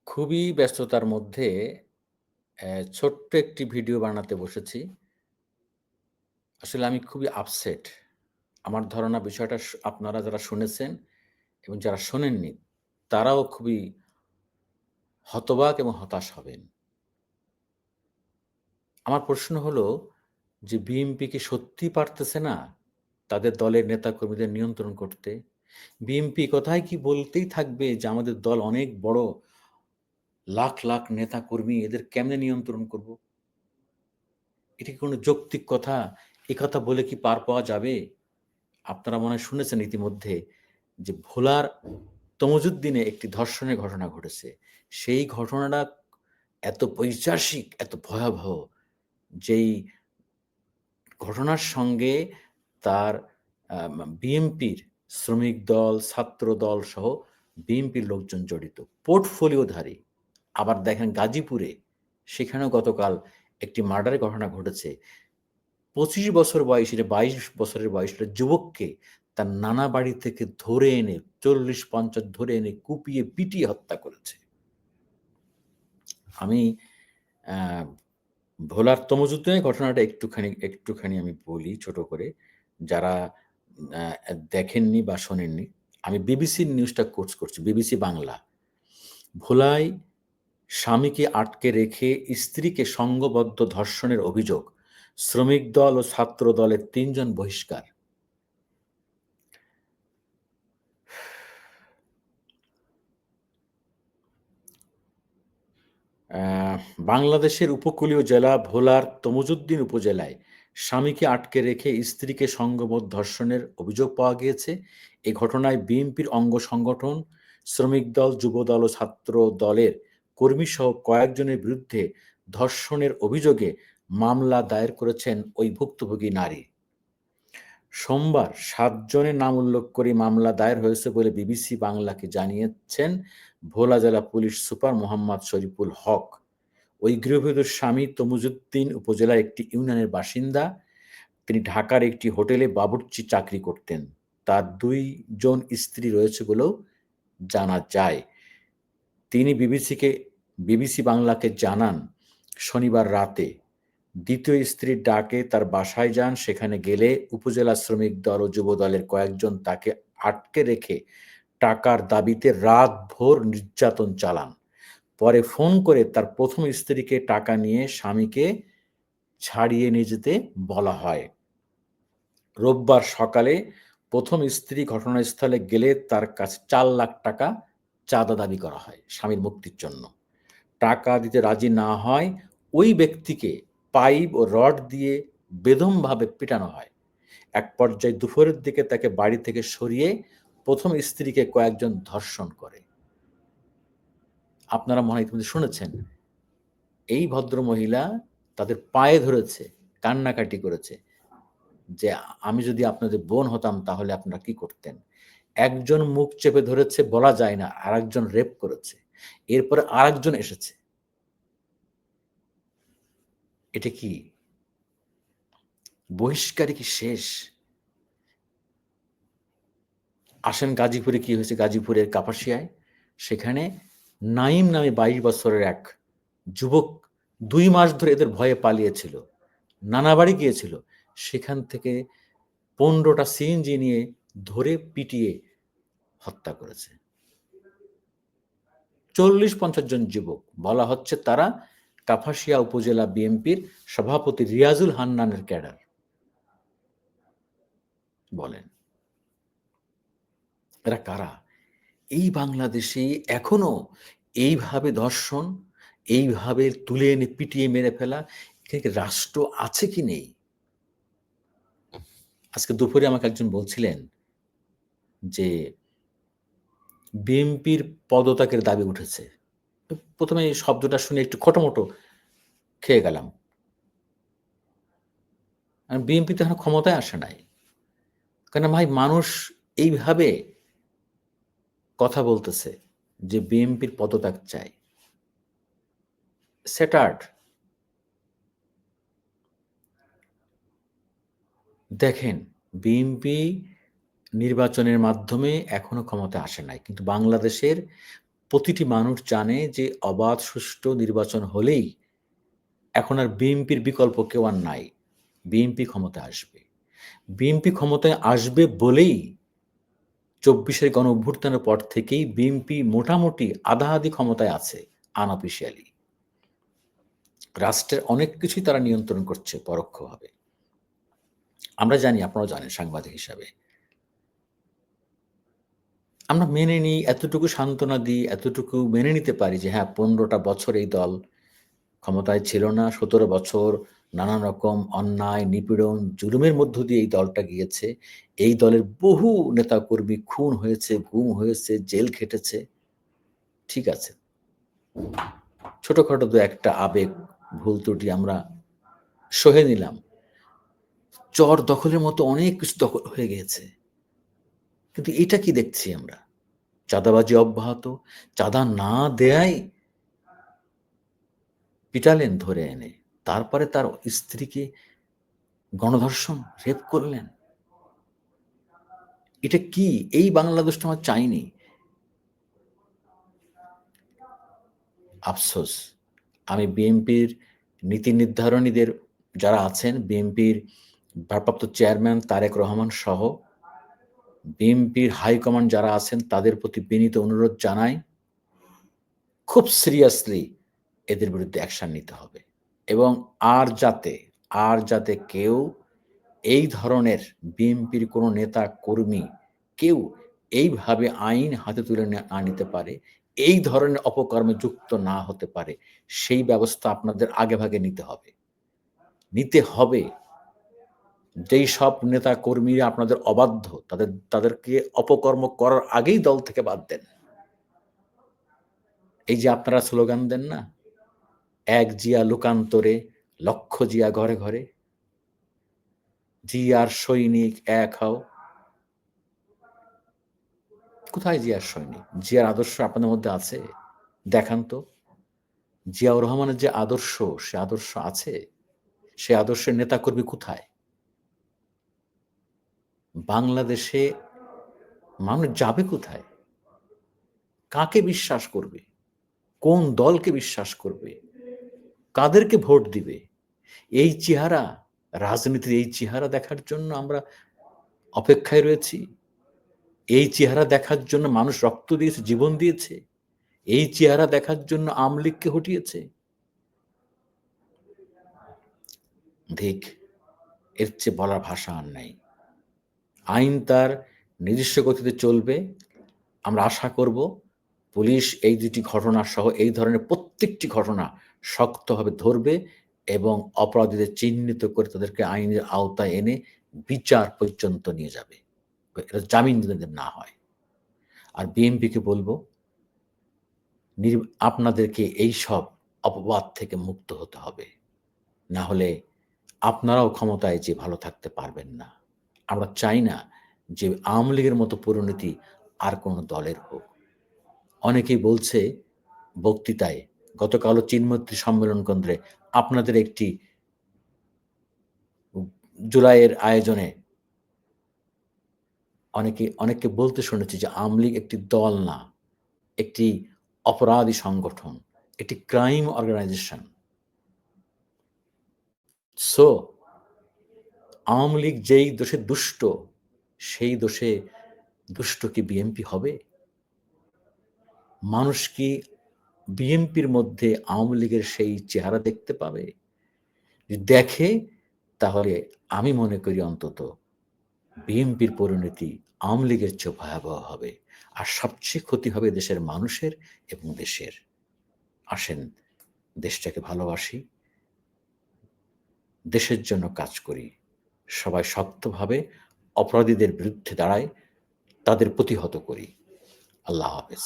খুবই ব্যস্ততার মধ্যে ছোট্ট একটি ভিডিও বানাতে বসেছি। আসলে আমি খুবই আপসেট। আমার ধারণা বিষয়টা আপনারা যারা শুনেছেন এবং যারা শোনেননি, তারাও খুবই হতবাক এবং হতাশ হবেন। আমার প্রশ্ন হলো যে বিএনপি কি সত্যিই পারতেছে না তাদের দলের নেতাকর্মীদের নিয়ন্ত্রণ করতে? বিএনপি কথায় কি বলতেই থাকবে যে আমাদের দল অনেক বড়, লাখ, লাখ নেতাকর্মী এদের কেমনে নিয়ন্ত্রণ করব? এটা কি কোনো যৌক্তিক কথা? এ কথা বলে কি পার পাওয়া যাবে? আপনারা মনে হয় শুনেছেন ইতিমধ্যে যে ভোলার তমজুদ্দিনে একটি ধর্ষণের ঘটনা ঘটেছে। সেই ঘটনাটা এত পৈশাসিক, এত ভয়াবহ, যেই ঘটনার সঙ্গে তার বিএনপির শ্রমিক দল, ছাত্র দল সহ বিএনপির লোকজন জড়িত। পোর্টফোলিওধারী। আবার দেখেন গাজীপুরে, সেখানেও গতকাল একটি মার্ডারের ঘটনা ঘটেছে। ২৫ বছর বয়সী, ২২ বছরের বয়সী একটা যুবককে তার নানা বাড়ি থেকে ধরে এনে ৪০-৫০ ধরে এনে কুপিয়ে পিটিয়ে হত্যা করেছে। আমি আ ভোলার তমজুদ্দিনের ঘটনাটা একটুখানি আমি বলি ছোট করে। যারা দেখেননি বা শোনেননি। আমি বিবিসির নিউজটা কোটস করছি, বিবিসি বাংলা। ভোলায় স্বামীকে আটকে রেখে স্ত্রীকে সংঘবদ্ধ ধর্ষণের অভিযোগ। শ্রমিক দল ও ছাত্র দলের ৩ জন বহিষ্কার। আ বাংলাদেশের উপকূলীয় জেলা ভোলার তমজুদ্দিন উপজেলায় স্বামীকে আটকে রেখে স্ত্রীকে সংঘবদ্ধ ধর্ষণের অভিযোগ পাওয়া গিয়েছে। এ ঘটনায় বিএনপির অঙ্গ সংগঠন, শ্রমিক দল, যুবদল ও ছাত্র দলের কর্মীসহ কয়েকজনের বিরুদ্ধে ধর্ষণের অভিযোগে মামলা দায়ের করেছেন ওই ভুক্তভোগী নারী। সোমবার ৭ জনের নাম উল্লেখ করে মামলা দায়ের হয়েছে বলে বিবিসি বাংলাকে জানিয়েছেন ভোলা জেলা পুলিশ সুপার মোহাম্মদ শরীফুল হক। ওই গৃহবধূর স্বামী তমুজুদ্দিন উপজেলার একটি ইউনিয়নের বাসিন্দা। তিনি ঢাকার একটি হোটেলে বাবুর্চি চাকরি করতেন। তার ২ জন স্ত্রী রয়েছে বলেও জানা যায়। তিনি বিবিসি বাংলাকে জানান, শনিবার রাতে দ্বিতীয় স্ত্রীর ডাকে তার বাসায় যান। সেখানে গেলে উপজেলা শ্রমিক দল ও যুবদলের কয়েকজন তাকে আটকে রেখে টাকার দাবিতে রাতভর নির্যাতন চালান। পরে ফোন করে তার ১ম স্ত্রীকে টাকা নিয়ে স্বামীকে ছাড়িয়ে নিয়ে যেতে বলা হয়। রোববার সকালে ১ম স্ত্রী ঘটনাস্থলে গেলে তার কাছে ৳৪,০০,০০০ চাঁদা দাবি করা হয় স্বামীর মুক্তির জন্য। টাকা দিতে রাজি না হয় ওই ব্যক্তিকে পাইপ ও রড দিয়ে বেদমভাবে পিটানো হয়। এক পর্যায়ে দুপুরের দিকে তাকে বাড়ি থেকে সরিয়ে ১ম স্ত্রীকে কয়েকজন ধর্ষণ করে। আপনারা মনে হয় ইতিমধ্যে শুনেছেন। এই ভদ্রমহিলা তাদের পায়ে ধরেছে, কান্নাকাটি করেছে যে, "আমি যদি আপনাদের বোন হতাম তাহলে আপনারা কি করতেন?" একজন মুখ চেপে ধরেছে বলা যায় না, আরেকজন রেপ করেছে। এরপরে আরেকজন এসেছে। এটা কি? বহিষ্কারই কি শেষ? আসেন গাজীপুরে কি হয়েছে, গাজীপুরের কাপাসিয়ায়। সেখানে নাঈম নামে ২২ বছরের এক যুবক ২ মাস ধরে এদের ভয়ে পালিয়েছিল। নানা বাড়ি গিয়েছিল। সেখান থেকে ১৫ টা সিএনজি নিয়ে ধরে পিটিয়ে হত্যা করেছে। ৪০-৫০ জন যুবক। বলা হচ্ছে তারা কাপাসিয়া উপজেলা বিএনপির সভাপতি রিয়াজুল হান্নানের ক্যাডার। বলেন, এরা কারা? এই বাংলাদেশে এখনো এইভাবে ধর্ষণ, এইভাবে তুলে এনে পিটিয়ে মেরে ফেলা, এখানে কি রাষ্ট্র আছে কি নেই? আজকে দুপুরে আমাকে একজন বলছিলেন যে, বিএনপির পদত্যাগের দাবি উঠেছে। ১ম এ এই শব্দটা শুনে একটু খটোমটো খেয়ে গেলাম। বিএনপি তো এখনো ক্ষমতায় আসে নাই। কেন ভাই, মানুষ এইভাবে কথা বলতেছে যে বিএনপির পদত্যাগ চাই। স্যাটার্ড। দেখেন, বিএনপি নির্বাচনের মাধ্যমে এখনো ক্ষমতায় আসে নাই। কিন্তু বাংলাদেশের প্রতিটি মানুষ জানে যে অবাধ সুষ্ঠু নির্বাচন হলেই এখন আর বিএনপির বিকল্প কেউ আর নাই। বিএনপি ক্ষমতায় আসবে। বিএনপি ক্ষমতায় আসবে বলেই ২৪-এর গণঅভ্যুত্থানের পর থেকেই বিএনপি মোটামুটি আধা-আধি ক্ষমতায় আছে আনঅফিসিয়ালি। রাষ্ট্রের অনেক কিছুই তারা নিয়ন্ত্রণ করছে পরোক্ষভাবে। আমরা জানি, আপনারাও জানেন সাংবাদিক হিসাবে। আমরা মেনে নিই, এতটুকু সান্ত্বনা দিই, এতটুকু মেনে নিতে পারি যে হ্যাঁ, ১৫টা বছর এই দল ক্ষমতায় ছিল না। ১৭ বছর নানান রকম অন্যায়, নিপীড়ন, জুলুমের মধ্য দিয়ে এই দলটা গিয়েছে। এই দলের বহু নেতাকর্মী খুন হয়েছে, গুম হয়েছে, জেল খেটেছে। ঠিক আছে। ছোটখাটো ২-১ টা আবেগ, ভুল ত্রুটি আমরা সহে নিলাম। চর দখলের মতো অনেক কিছু দখল হয়ে গিয়েছে। কিন্তু এটা কি দেখছি আমরা? চাঁদাবাজি অব্যাহত। চাঁদা না দেয়ায় পিটালেন ধরে এনে। তারপরে তার স্ত্রীকে গণধর্ষণ, রেপ করলেন। এটা কি? এই বাংলাদেশটা আমরা চাইনি। আফসোস, আমি বিএনপির নীতি নির্ধারণীদের যারা আছেন, বিএনপির ভারপ্রাপ্ত চেয়ারম্যান তারেক রহমান সহ বিএনপির হাইকমান্ড যারা আছেন তাদের প্রতি বিনীত অনুরোধ জানাই, খুব সিরিয়াসলি এদের বিরুদ্ধে অ্যাকশন নিতে হবে। এবং আর যাতে কেউ এই ধরনের বিএনপির কোনো নেতা কর্মী কেউ এইভাবে আইন হাতে তুলে না নিতে পারে, এই ধরনের অপকর্মে যুক্ত না হতে পারে, সেই ব্যবস্থা আপনাদের আগেভাগে নিতে হবে। নিতে হবে। যেই সব নেতা কর্মীরা আপনাদের অবাধ্য, তাদেরকে অপকর্ম করার আগেই দল থেকে বাদ দেন। এই যে আপনারা স্লোগান দেন না? এক জিয়া লোকান্তরে, লক্ষ জিয়া ঘরে ঘরে, জিয়ার সৈনিক এক হও। কোথায় জিয়ার সৈনিক? জিয়ার আদর্শ আপনাদের মধ্যে আছে? দেখান তো। জিয়াউর রহমানের যে আদর্শ, সে আদর্শ আছে? সে আদর্শের নেতাকর্মী কোথায়? বাংলাদেশে মানুষ যাবে কোথায়? কাকে বিশ্বাস করবে? কোন দলকে বিশ্বাস করবে? কাদেরকে ভোট দিবে? এই চেহারা, রাজনীতির এই চেহারা দেখার জন্য আমরা অপেক্ষায় রয়েছি। এই চেহারা দেখার জন্য মানুষ রক্ত দিয়েছে, জীবন দিয়েছে। এই চেহারা দেখার জন্য আওয়ামী লীগকে হটিয়েছে। ধিক! এর চেয়ে বলার ভাষা আর নাই। আইন তার নিজস্ব গতিতে চলবে। আমরা আশা করব পুলিশ এই ২ টি ঘটনা সহ এই ধরনের প্রত্যেকটি ঘটনা শক্তভাবে ধরবে এবং অপরাধীদের চিহ্নিত করে তাদেরকে আইনের আওতায় এনে বিচার পর্যন্ত নিয়ে যাবে। এটা জামিন যাতে না হয়। আর বিএনপিকে বলব, আপনাদেরকে এইসব অপবাদ থেকে মুক্ত হতে হবে। না হলে আপনারাও ক্ষমতায় যেয়ে ভালো থাকতে পারবেন না। আমরা চাই না যে আওয়ামী লীগের মতো পরিণতি আর কোনো দলের হোক। অনেকেই বলছে বক্তৃতায়, গতকালও চিন্মত্রী সম্মেলন কেন্দ্রে আপনাদের একটি জুলাইয়ের আয়োজনে অনেককে বলতে শুনেছি যে আওয়ামী লীগ একটি দল না, একটি অপরাধী সংগঠন, একটি crime organisation. So Awami League যেই দোষে দুষ্ট, সেই দোষে দুষ্ট কি বিএনপি হবে? মানুষ কি বিএনপির মধ্যে আওয়ামী লীগের সেই চেহারা দেখতে পাবে? যদি দেখে, তাহলে আমি মনে করি অন্তত বিএনপির পরিণতি আওয়ামী লীগের চেয়েও ভয়াবহ হবে। আর সবচেয়ে ক্ষতি হবে দেশের মানুষের এবং দেশের। আসেন, দেশটাকে ভালোবাসি, দেশের জন্য কাজ করি। সবাই শক্তভাবে অপরাধীদের বিরুদ্ধে দাঁড়াই, তাদের প্রতিহত করি। আল্লাহ হাফেজ।